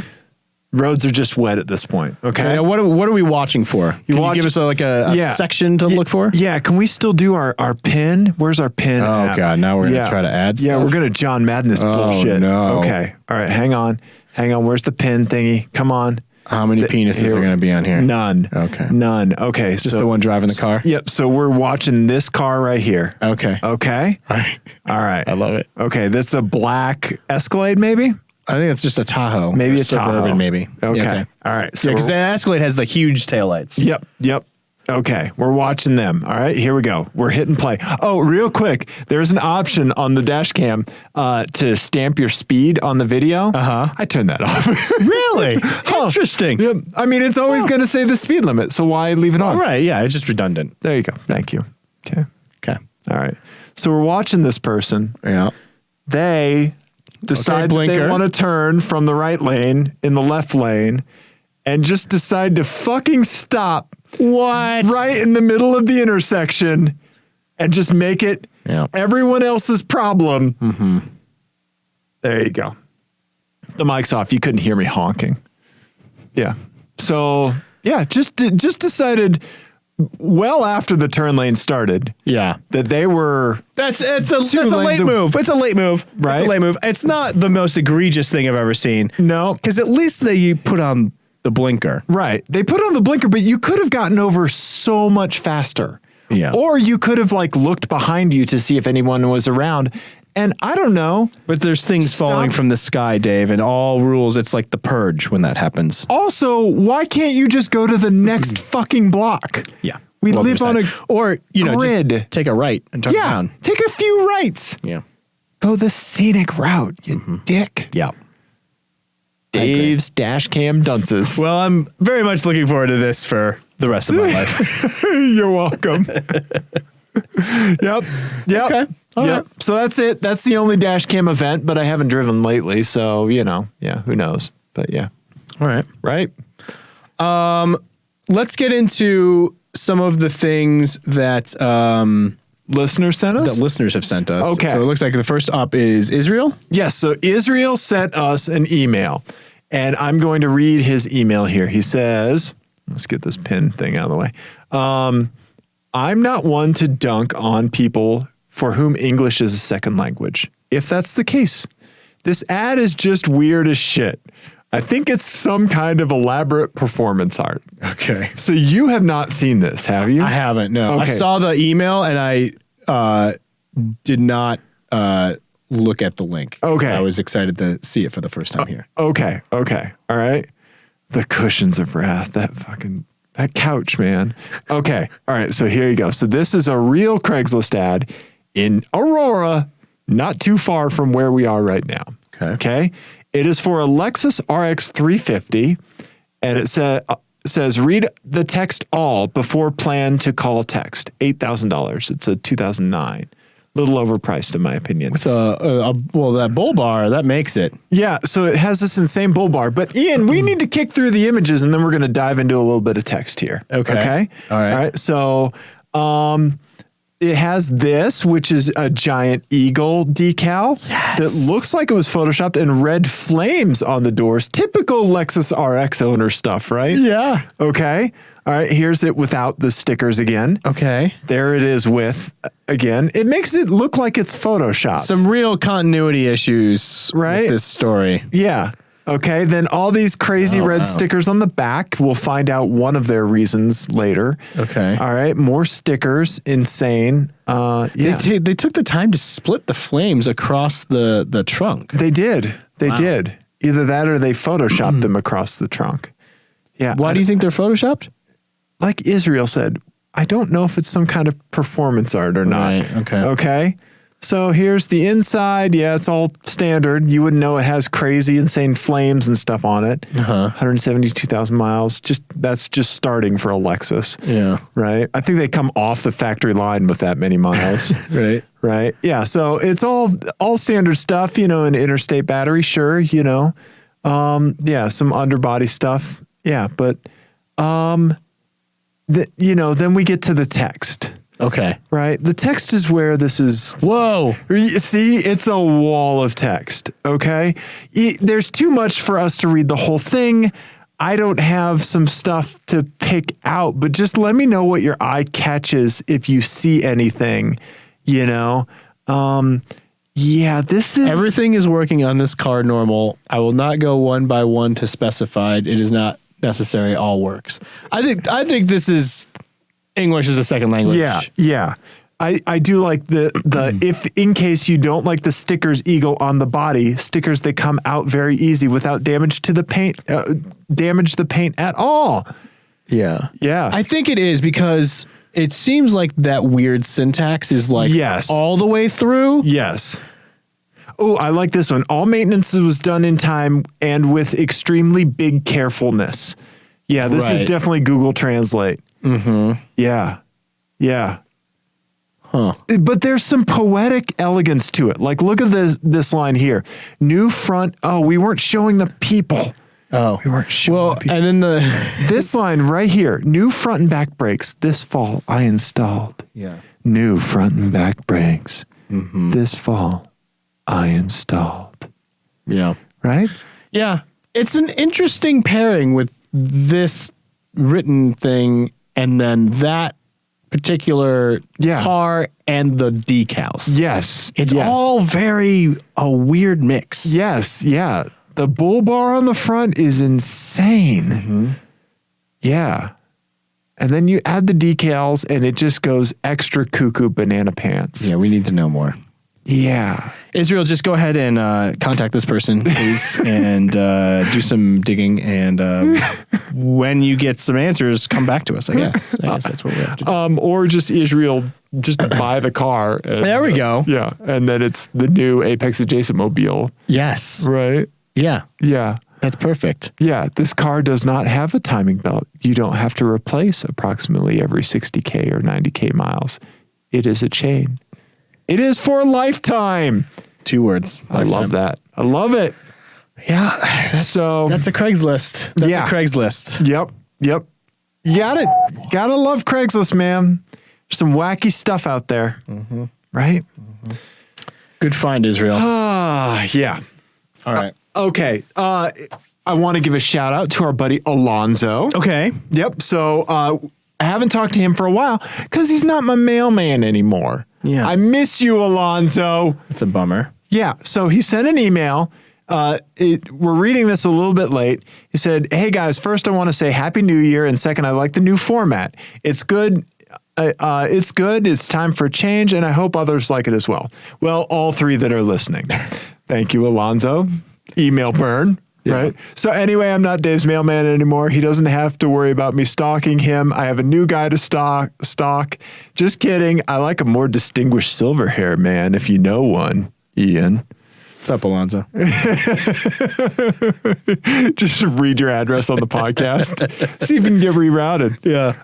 Roads are just wet at this point. Okay. Now what are we watching for? Can you give us a section to look for? Yeah. Can we still do our pin? Where's our pin? Oh God. Now we're going to try to add stuff. Yeah. We're going to John Madden this bullshit. No. Okay. All right. Hang on. Where's the pin thingy? Come on. How many penises are going to be on here? None. Okay. None. Okay. Just the one driving the car? Yep. So we're watching this car right here. Okay. Okay. All right. All right. I love it. Okay. That's a black Escalade, maybe? I think it's just a Tahoe. Maybe a Suburban, Tahoe. maybe. Okay. Yeah, okay. All right. So because the Escalade has the huge taillights. Yep. Okay, we're watching them. All right, here we go. We're hitting play. Oh, real quick, there's an option on the dash cam to stamp your speed on the video. I turned that off. Really? Interesting. Yep. I mean, it's always going to say the speed limit, so why leave it on? Right, yeah, it's just redundant. There you go. Thank you. Okay. All right. So we're watching this person. Yeah. They decide that they want to turn from the right lane in the left lane and just decide to fucking stop. What? Right in the middle of the intersection and just make it everyone else's problem. Mm-hmm. There you go. The mic's off. You couldn't hear me honking. Yeah. So, yeah, just decided well after the turn lane started. Yeah. That they were... That's a late move. It's a late move. Right? It's a late move. It's not the most egregious thing I've ever seen. No. Because at least they put on the blinker. Right. They put on the blinker, but you could have gotten over so much faster. Yeah. Or you could have looked behind you to see if anyone was around. And I don't know. But there's things falling from the sky, Dave, and all rules. It's like the purge when that happens. Also, why can't you just go to the next fucking block? Yeah. We live on a grid. Just take a right and turn down. Take a few rights. Yeah. Go the scenic route, you dick. Yeah. Dave's Dashcam Dunces. Well, I'm very much looking forward to this for the rest of my life. You're welcome. Yep. Okay. All right. So that's it. That's the only Dashcam event, but I haven't driven lately, so who knows? But yeah. All right. Right. Let's get into some of the things that listeners sent us? That listeners have sent us. Okay. So it looks like the first up is Israel. Yes. So Israel sent us an email, and I'm going to read his email here. He says, let's get this pin thing out of the way. I'm not one to dunk on people for whom English is a second language. If that's the case, this ad is just weird as shit. I think it's some kind of elaborate performance art. Okay. So you have not seen this, have you? I haven't, no. Okay. I saw the email and I did not look at the link. Okay. I was excited to see it for the first time here. Okay. All right. The cushions of wrath, that couch, man. Okay. All right. So here you go. So this is a real Craigslist ad in Aurora, not too far from where we are right now. Okay. It is for a Lexus RX 350, and it says read the text all before plan to call text. $8,000. It's a 2009. Little overpriced in my opinion. With that bull bar, that makes it. Yeah, so it has this insane bull bar. But Ian, we need to kick through the images and then we're going to dive into a little bit of text here. Okay. All right. So, it has this, which is a giant eagle decal that looks like it was photoshopped, and red flames on the doors. Typical Lexus RX owner stuff, right? Yeah. Okay. All right. Here's it without the stickers again. Okay. There it is with, again. It makes it look like it's photoshopped. Some real continuity issues with this story. Yeah. Okay, then all these crazy red stickers on the back. We'll find out one of their reasons later. Okay. All right, more stickers. Insane. Yeah. They took the time to split the flames across the trunk. They did. They did. Either that or they photoshopped them across the trunk. Yeah. Why do you think they're photoshopped? Like Israel said, I don't know if it's some kind of performance art or not. Right, okay. Okay. So here's the inside. Yeah, it's all standard. You wouldn't know it has crazy, insane flames and stuff on it. 172,000 miles. That's just starting for a Lexus. Yeah. Right. I think they come off the factory line with that many miles. Right. Right. Yeah. So it's all standard stuff. An interstate battery. Sure. Yeah. Some underbody stuff. Yeah. But then we get to the text. Okay. Right? The text is where this is. Whoa. See, it's a wall of text. Okay. There's too much for us to read the whole thing. I don't have some stuff to pick out, but just let me know what your eye catches if you see anything, you know? Yeah, this is. Everything is working on this card normal. I will not go one by one to specified. It is not necessary. All works. I think this is English as a second language. Yeah. I do like the if in case you don't like the stickers eagle on the body, stickers that come out very easy without damage to the paint, damage the paint at all. Yeah. Yeah. I think it is because it seems like that weird syntax is like all the way through. Yes. Oh, I like this one. All maintenance was done in time and with extremely big carefulness. Yeah, this is definitely Google Translate. Mm-hmm. Yeah. Yeah. Huh. But there's some poetic elegance to it. Like, look at this line here. New front. Oh, we weren't showing the people. Oh, we weren't showing the people. And then this line right here. New front and back brakes. This fall, I installed. Yeah. New front and back brakes. Mm-hmm. This fall, I installed. Yeah. Right? Yeah. It's an interesting pairing with this written thing and then that particular car and the decals. Yes. It's all very a weird mix. Yes. Yeah. The bull bar on the front is insane. Mm-hmm. Yeah. And then you add the decals and it just goes extra cuckoo banana pants. Yeah, we need to know more. Yeah. Israel, just go ahead and contact this person, please, and do some digging. And when you get some answers, come back to us, I guess. I guess that's what we have to do. Or just Israel, just buy the car. And, there we go. Yeah. And then it's the new Apex Adjacent Mobile. Yes. Right? Yeah. Yeah. That's perfect. Yeah. This car does not have a timing belt. You don't have to replace approximately every 60K or 90K miles. It is a chain. It is for a lifetime. 2 words. I love that. I love it. Yeah. That's a Craigslist. That's a Craigslist. Yep. You gotta love Craigslist, man. There's some wacky stuff out there. Mm-hmm. Right? Mm-hmm. Good find, Israel. Yeah. All right. Okay. I want to give a shout out to our buddy Alonzo. Okay. Yep. So I haven't talked to him for a while because he's not my mailman anymore. Yeah. I miss you, Alonzo. It's a bummer. Yeah. So he sent an email. We're reading this a little bit late. He said, "Hey guys, first I want to say Happy New Year, and second, I like the new format. It's good. It's good. It's time for a change, and I hope others like it as well." Well, all 3 that are listening. Thank you, Alonzo. Email burn. Yeah. Right. So anyway, I'm not Dave's mailman anymore. He doesn't have to worry about me stalking him. I have a new guy to stalk. Just kidding. I like a more distinguished silver hair man, if you know one, Ian. What's up, Alonzo? Just read your address on the podcast. See if you can get rerouted. Yeah.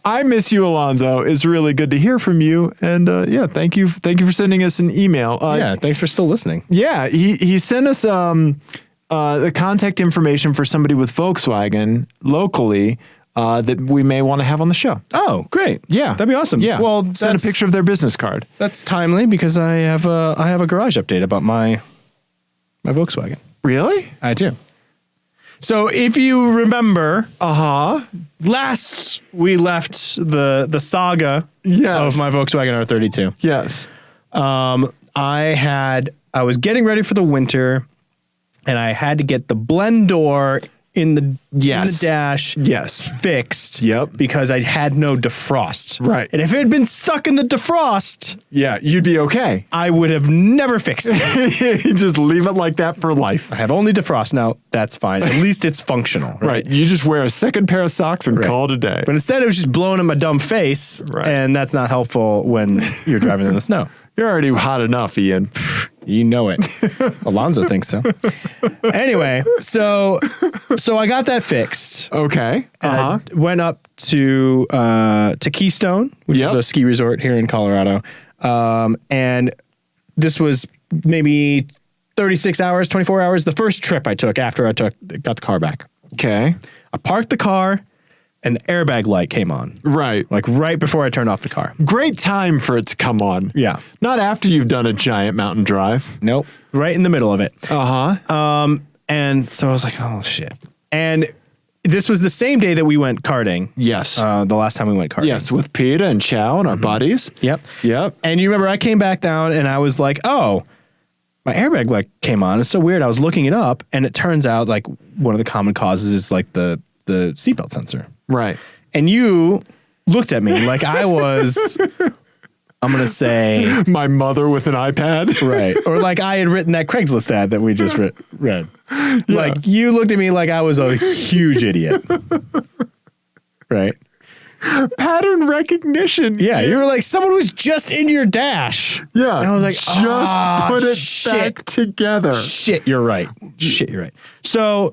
I miss you, Alonzo. It's really good to hear from you. And thank you for sending us an email. Thanks for still listening. Yeah, he sent us the contact information for somebody with Volkswagen locally that we may want to have on the show. Oh, great. Yeah. That'd be awesome. Yeah. Well, send a picture of their business card. That's timely because I have a garage update about my Volkswagen. Really? I do. So if you remember, last we left the saga of my Volkswagen R32. Yes. I was getting ready for the winter and I had to get the blend door in the dash fixed because I had no defrost. Right. And if it had been stuck in the defrost, you'd be okay. I would have never fixed it. Just leave it like that for life. I have only defrost. Now, that's fine. At least it's functional. Right. You just wear a second pair of socks and call it a day. But instead, it was just blowing in my dumb face. Right. And that's not helpful when you're driving in the snow. You're already hot enough, Ian. You know it. Alonzo thinks so. Anyway, so I got that fixed. Okay. Went up to Keystone, which is a ski resort here in Colorado. And this was maybe 36 hours, 24 hours. The first trip I took after got the car back. Okay. I parked the car, and the airbag light came on. Right. Like right before I turned off the car. Great time for it to come on. Yeah. Not after you've done a giant mountain drive. Nope. Right in the middle of it. Uh-huh. And so I was like, oh shit. And this was the same day that we went karting. Yes. The last time we went karting. Yes, with Peter and Chow and our buddies. Yep. Yep. And you remember I came back down and I was like, oh, my airbag light came on. It's so weird. I was looking it up and it turns out like one of the common causes is like the seatbelt sensor. Right. And you looked at me like I was, I'm going to say. My mother with an iPad. Right. Or like I had written that Craigslist ad that we just read. Yeah. Like you looked at me like I was a huge idiot. Right. Pattern recognition. Yeah, you were like, someone was just in your dash. Yeah. And I was like, just put it back together. Shit, you're right. Shit, you're right. So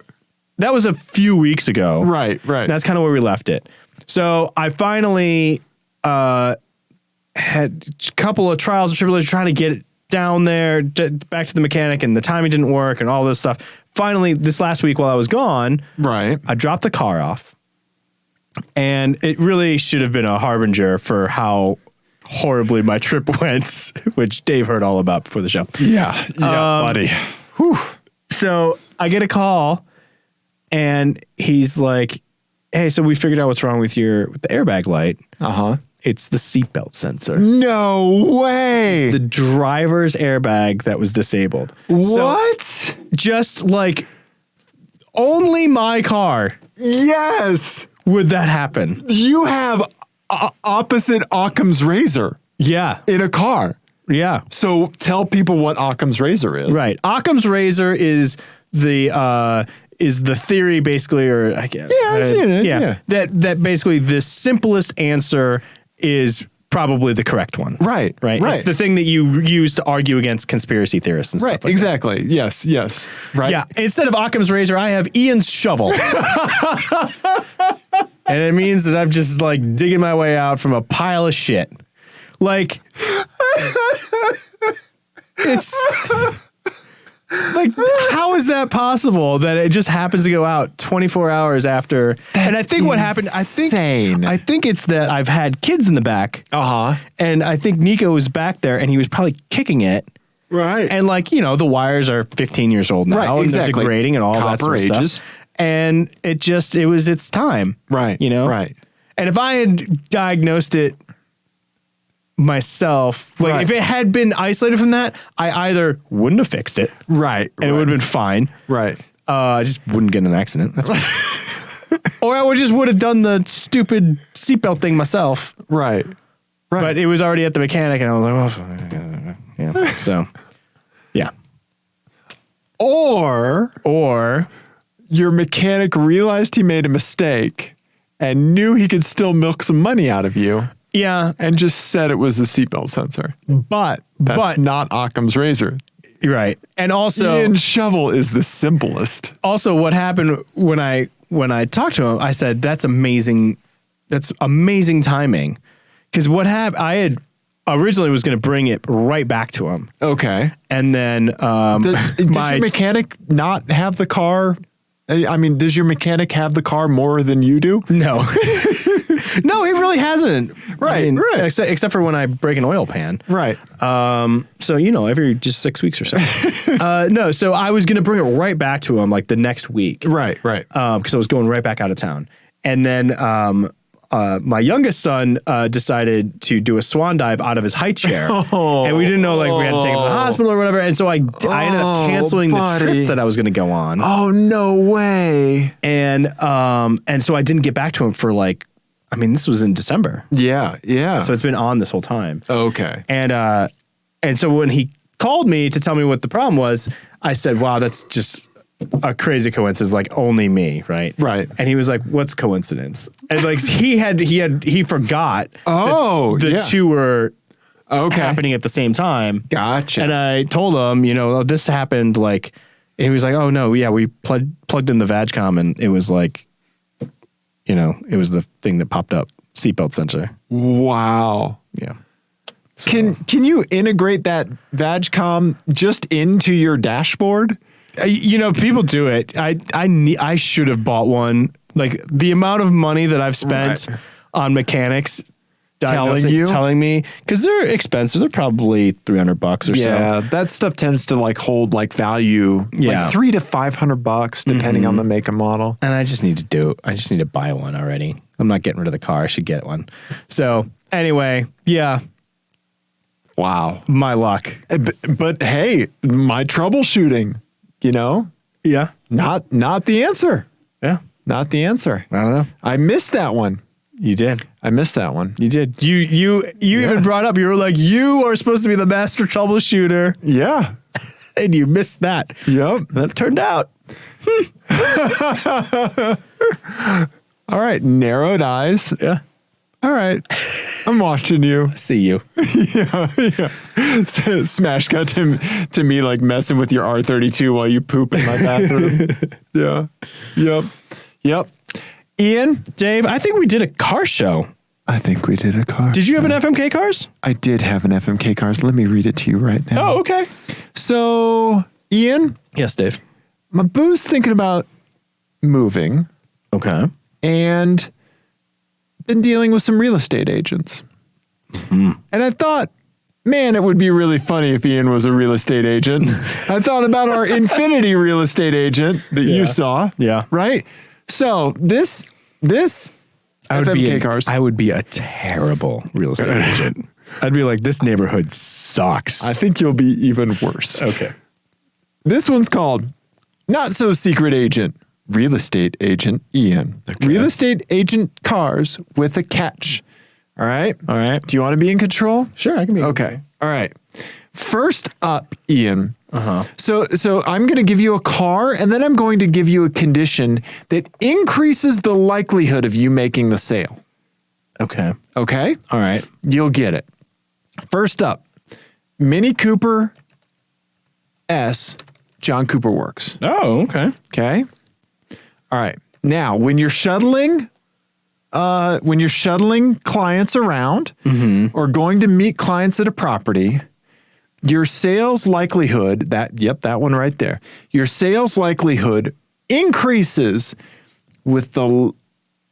that was a few weeks ago. Right, right. That's kind of where we left it. So I finally had a couple of trials and tribulations trying to get it down there, back to the mechanic, and the timing didn't work and all this stuff. Finally, this last week while I was gone, right, I dropped the car off. And it really should have been a harbinger for how horribly my trip went, which Dave heard all about before the show. Yeah, buddy. Whew. So I get a call, and he's like, "Hey, so we figured out what's wrong with the airbag light. It's the seatbelt sensor. No way. It's the driver's airbag that was disabled. What? So just like only my car. Yes." Would that happen? You have opposite Occam's razor. Yeah. In a car. Yeah. So tell people what Occam's razor is. Right. Occam's razor is the theory basically, or I guess. Yeah, I've seen it. Yeah. That basically the simplest answer is probably the correct one. Right. Right. Right. It's the thing that you use to argue against conspiracy theorists and stuff like exactly. That. Yes. Yes. Right. Yeah. Instead of Occam's razor, I have Ian's shovel. And it means that I'm just like digging my way out from a pile of shit. Like, it's like, how is that possible that it just happens to go out 24 hours after? That's and I think what happened, I think it's that I've had kids in the back. And I think Nico was back there and he was probably kicking it. Right. And like, the wires are 15 years old now. Right, exactly. And they're degrading and all that sort of ages. stuff. And it was its time. Right. Right. And if I had diagnosed it myself, like if it had been isolated from that, I either wouldn't have fixed it. Right. And it would have been fine. Right. I just wouldn't get in an accident. That's fine. Or I would have done the stupid seatbelt thing myself. Right. Right. But it was already at the mechanic and I was like, oh, yeah. So, yeah. Or your mechanic realized he made a mistake and knew he could still milk some money out of you. Yeah. And just said it was a seatbelt sensor. But that's not Occam's razor. Right. And also Ian's shovel is the simplest. Also, what happened when I talked to him, I said, that's amazing. That's amazing timing. Because what happened, I had originally was going to bring it right back to him. Okay. And then does your mechanic not have the car? I mean, does your mechanic have the car more than you do? No. No, he really hasn't. Right, I mean, right. Except for when I break an oil pan. Right. So, every just 6 weeks or so. No, so I was going to bring it right back to him like the next week. Right, right. Because I was going right back out of town. And then my youngest son decided to do a swan dive out of his high chair. And we didn't know like we had to take him to the hospital or whatever. And so I ended up canceling the trip that I was going to go on. Oh, no way. And so I didn't get back to him for this was in December. Yeah, yeah. So it's been on this whole time. Okay. And so when he called me to tell me what the problem was, I said, wow, that's just a crazy coincidence, like only me, right? Right. And he was like, what's coincidence? And like he forgot the two were happening at the same time. Gotcha. And I told him, this happened and he was like, oh no, yeah, we plugged in the Dashcam and it was like, it was the thing that popped up, seatbelt sensor. Wow. Yeah. So. Can you integrate that Dashcam just into your dashboard? People do it. I should have bought one. Like the amount of money that I've spent on mechanics telling me, because they're expensive. They're probably $300 or so. Yeah, that stuff tends to like hold like value, like $300 to $500 depending on the make and model. And I just need to buy one already. I'm not getting rid of the car. I should get one. So anyway, yeah. Wow, my luck. But hey, my troubleshooting, yeah, not the answer. Yeah, not the answer. I don't know. I missed that one. You did. I missed that one. You did. You even brought up, you were like, you are supposed to be the master troubleshooter. Yeah. And you missed that. Yep. That turned out. All right. Narrowed eyes. Yeah. All right. I'm watching you. See you. Yeah. Smash cut to me like messing with your R32 while you poop in my bathroom. Yeah. Yep. Ian? Dave, I think we did a car show. I think we did a car Did you have an FMK Cars? I did have an FMK Cars. Let me read it to you right now. Oh, okay. So, Ian? Yes, Dave. My boo's thinking about moving. Okay. And been dealing with some real estate agents. Mm-hmm. And I thought, man, it would be really funny if Ian was a real estate agent. I thought about our Infinity real estate agent that you saw. Yeah. Right? So this FMK Cars. I would be a terrible real estate agent. I'd be like, this neighborhood sucks. I think you'll be even worse. Okay. This one's called Not So Secret Agent, Real Estate Agent Ian. Okay. Real Estate Agent Cars with a catch. All right? All right. Do you want to be in control? Sure, I can be in control. All right. First up, Ian. Uh-huh. So I'm going to give you a car, and then I'm going to give you a condition that increases the likelihood of you making the sale. Okay. Okay? All right. You'll get it. First up, Mini Cooper S, John Cooper Works. Oh, okay. Okay? All right. Now, when you're shuttling clients around or going to meet clients at a property, your sales likelihood, that one right there, your sales likelihood increases with the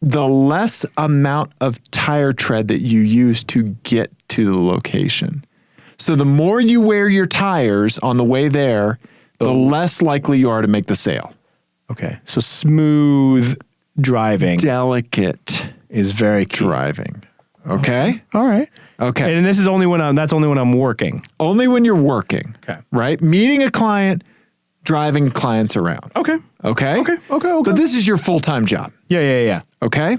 less amount of tire tread that you use to get to the location. So the more you wear your tires on the way there, the less likely you are to make the sale. Okay. So smooth driving. Delicate is very key. Driving. Okay? All right. Okay. And this is that's only when I'm working. Only when you're working. Okay. Right? Meeting a client, driving clients around. Okay. Okay? Okay. But this is your full-time job. Yeah. Okay?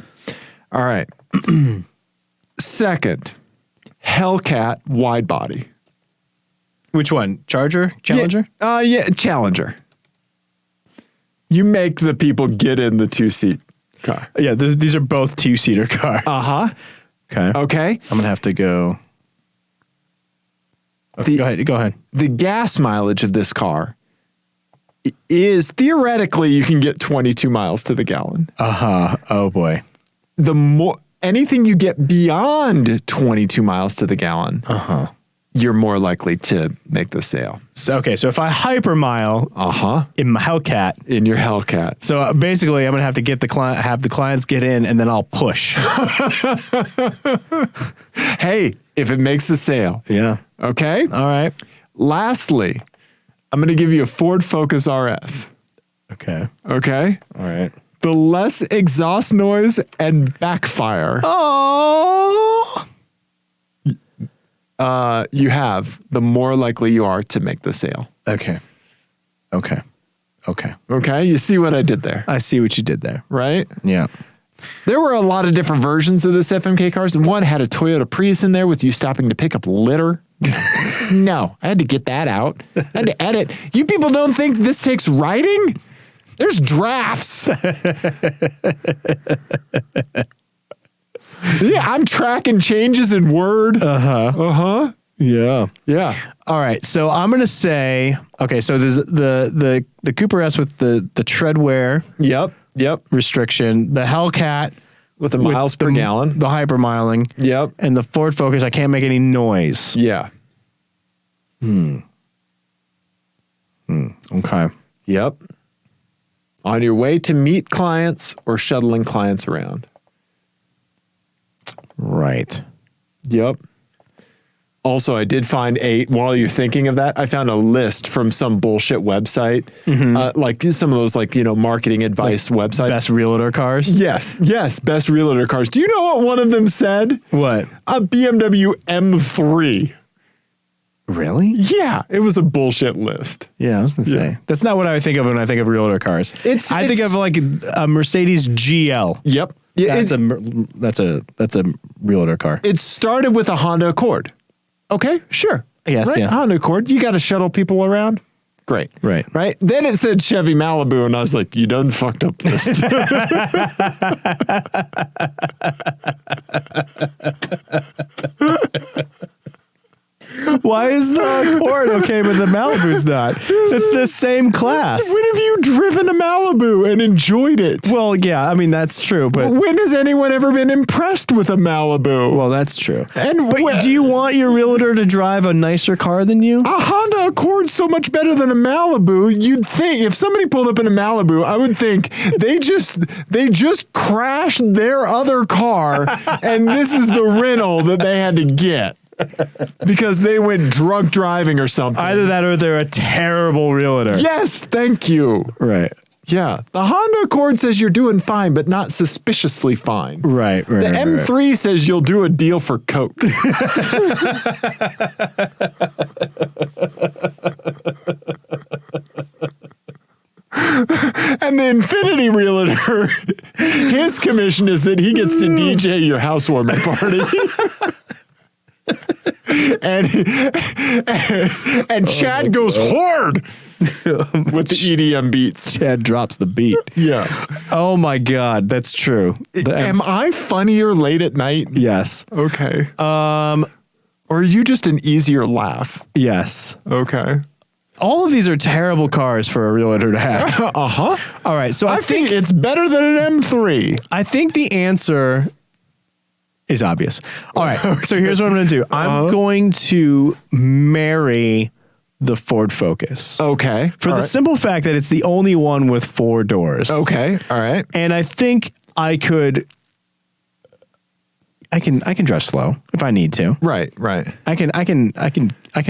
All right. Second, Hellcat wide body. Which one? Challenger? Yeah, Challenger. You make the people get in the two-seat car. Yeah, these are both two-seater cars. Uh-huh. Okay. I'm going to have to go. Okay, go ahead. The gas mileage of this car is theoretically you can get 22 miles to the gallon. Uh-huh. Oh boy. The more anything you get beyond 22 miles to the gallon, you're more likely to make the sale. So if I hypermile in my Hellcat. In your Hellcat. So basically I'm going to have to get have the clients get in and then I'll push. Hey, if it makes the sale. Yeah. Okay? All right. Lastly, I'm going to give you a Ford Focus RS. Okay. Okay? All right. The less exhaust noise and backfire. Oh. You have, the more likely you are to make the sale. Okay. You see what I did there? I see what you did there. Right? Yeah. There were a lot of different versions of this FMK Cars. And one had a Toyota Prius in there with you stopping to pick up litter. No, I had to get that out. I had to edit. You people don't think this takes writing? There's drafts. Yeah, I'm tracking changes in Word. Yeah. Yeah. All right. So I'm going to say, okay, so there's the Cooper S with the treadwear. Yep. Restriction, the Hellcat with the miles per gallon, the hypermiling. Yep. And the Ford Focus, I can't make any noise. Yeah. Okay. Yep. On your way to meet clients or shuttling clients around. Right. Yep. Also, I did find while you're thinking of that, I found a list from some bullshit website, like some of those marketing advice websites. Best realtor cars? Yes, best realtor cars. Do you know what one of them said? What? A BMW M3. Really? Yeah, it was a bullshit list. Yeah, I was going to say. That's not what I think of when I think of realtor cars. I think of like a Mercedes GL. Yep. That's a realtor car. It started with a Honda Accord. Okay, sure. Yes, right? yeah. Honda Accord, you got to shuttle people around. Great. Right. Then it said Chevy Malibu, and I was like, you done fucked up this. Why is the Accord okay, but the Malibu's not? It's the same class. When have you driven a Malibu and enjoyed it? Well, yeah, I mean, that's true, but... When has anyone ever been impressed with a Malibu? Well, that's true. But do you want your realtor to drive a nicer car than you? A Honda Accord's so much better than a Malibu. You'd think, if somebody pulled up in a Malibu, I would think they just crashed their other car, and this is the rental that they had to get. Because they went drunk driving or something. Either that or they're a terrible realtor. Yes, thank you. Right. Yeah. The Honda Accord says you're doing fine, but not suspiciously fine. Right. The M3 says you'll do a deal for Coke. And the Infinity Realtor, his commission is that he gets to DJ your housewarming party. and Chad goes hard with the EDM beats. Chad drops the beat. Yeah. Oh my God, that's true. Am I funnier late at night? Yes. Okay. Or are you just an easier laugh? Yes. Okay. All of these are terrible cars for a realtor to have. Uh-huh. All right, so I think it's better than an M3. I think the answer is obvious. All right, so here's what I'm going to do. I'm going to marry the Ford Focus. Okay. For the simple fact that it's the only one with 4 doors. Okay. All right. And I think I can drive slow if I need to. Right. I can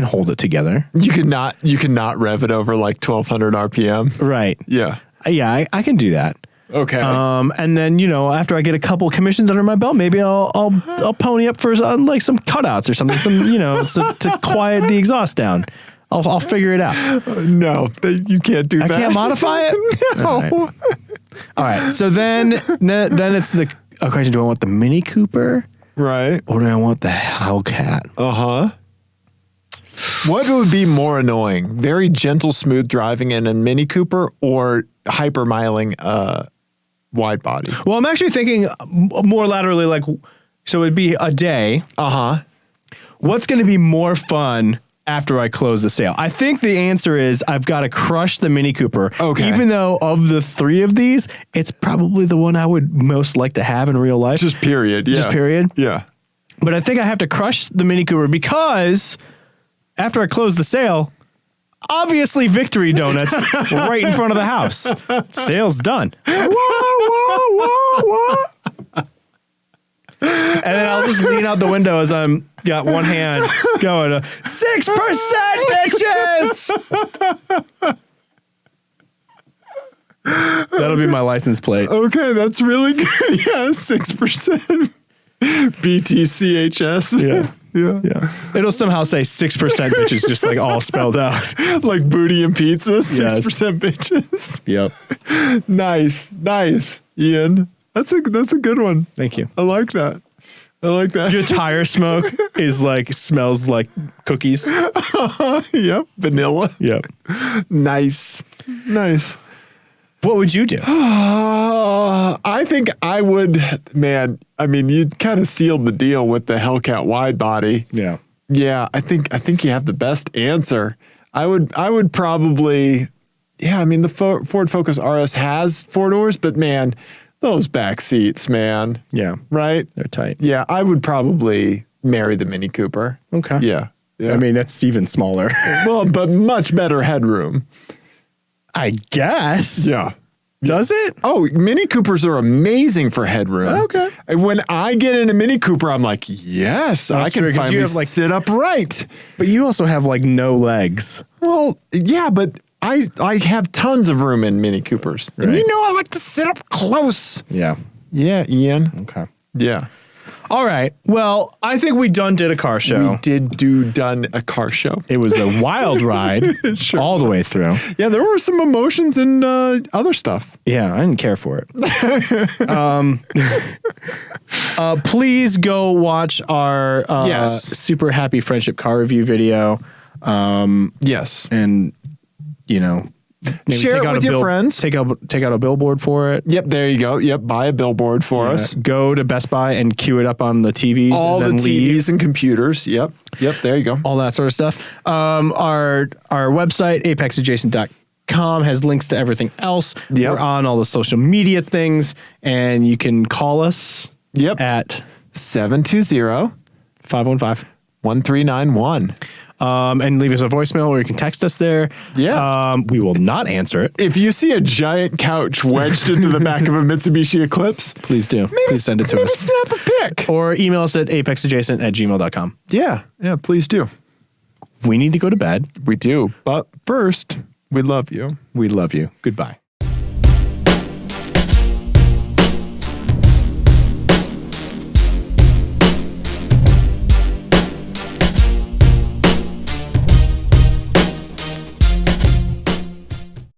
hold it together. You cannot rev it over like 1200 RPM. Right. Yeah. Yeah, I can do that. Okay. And then, after I get a couple commissions under my belt, maybe I'll pony up for like some cutouts or something, to quiet the exhaust down. I'll figure it out. No, you can't do that. I can't modify it? No. All right. So then it's the question, do I want the Mini Cooper? Right. Or do I want the Hellcat? Uh-huh. What would be more annoying? Very gentle, smooth driving in a Mini Cooper or hypermiling wide body? Well, I'm actually thinking more laterally, so it'd be a day. Uh-huh. What's going to be more fun after I close the sale? I think the answer is I've got to crush the Mini Cooper. Okay. Even though of the 3 of these, it's probably the one I would most like to have in real life. Just period. Yeah. Just period. Yeah. But I think I have to crush the Mini Cooper because after I close the sale, obviously Victory Donuts right in front of the house. Sale's done. Whoa, whoa, whoa, whoa. And then I'll just lean out the window as I'm got one hand going, 6%, bitches! That'll be my license plate. Okay, that's really good. Yeah, 6%. BTCHS. Yeah. Yeah. It'll somehow say 6% bitches, just like all spelled out. Like booty and pizza, 6% Yes. bitches. Yep. Nice, Ian. That's a good one. Thank you. I like that. Your tire smoke smells like cookies. Yep. Vanilla. Yep. Nice. What would you do? I think I would, man. I mean, you kind of sealed the deal with the Hellcat wide body. Yeah. Yeah, I think you have the best answer. I would probably, yeah. I mean, the Ford Focus RS has 4 doors, but man, those back seats, man. Yeah. Right? They're tight. Yeah, I would probably marry the Mini Cooper. Okay. Yeah. I mean, that's even smaller. Well, but much better headroom. I guess. Yeah. Does it? Oh, Mini Coopers are amazing for headroom. Okay. And when I get in a Mini Cooper, I'm like, yes, I can true, 'cause finally you have, like- sit upright. But you also have like no legs. Well, yeah, but I have tons of room in Mini Coopers. And Right. I like to sit up close. Yeah. Yeah, Ian. Okay. Yeah. All right. Well, I think we done did a car show. We did done a car show. It was a wild ride Sure all the way through. Yeah, there were some emotions and other stuff. Yeah, I didn't care for it. Please go watch our Yes. super happy friendship car review video. Yes. And, maybe Share it with your friends. Take out a billboard for it. Yep, there you go. Yep, buy a billboard for us. Go to Best Buy and queue it up on the TVs. All and the then leave. TVs and computers. Yep, there you go. All that sort of stuff. Our website, apexadjacent.com, has links to everything else. Yep. We're on all the social media things, and you can call us at 720 515 1391. and leave us a voicemail, or you can text us there. Yeah. We will not answer it. If you see a giant couch wedged into the back of a Mitsubishi Eclipse, Please do. Please send it to us. snap a pic. Or email us at apexadjacent@gmail.com. Yeah, please do. We need to go to bed. We do. But first, we love you. We love you. Goodbye.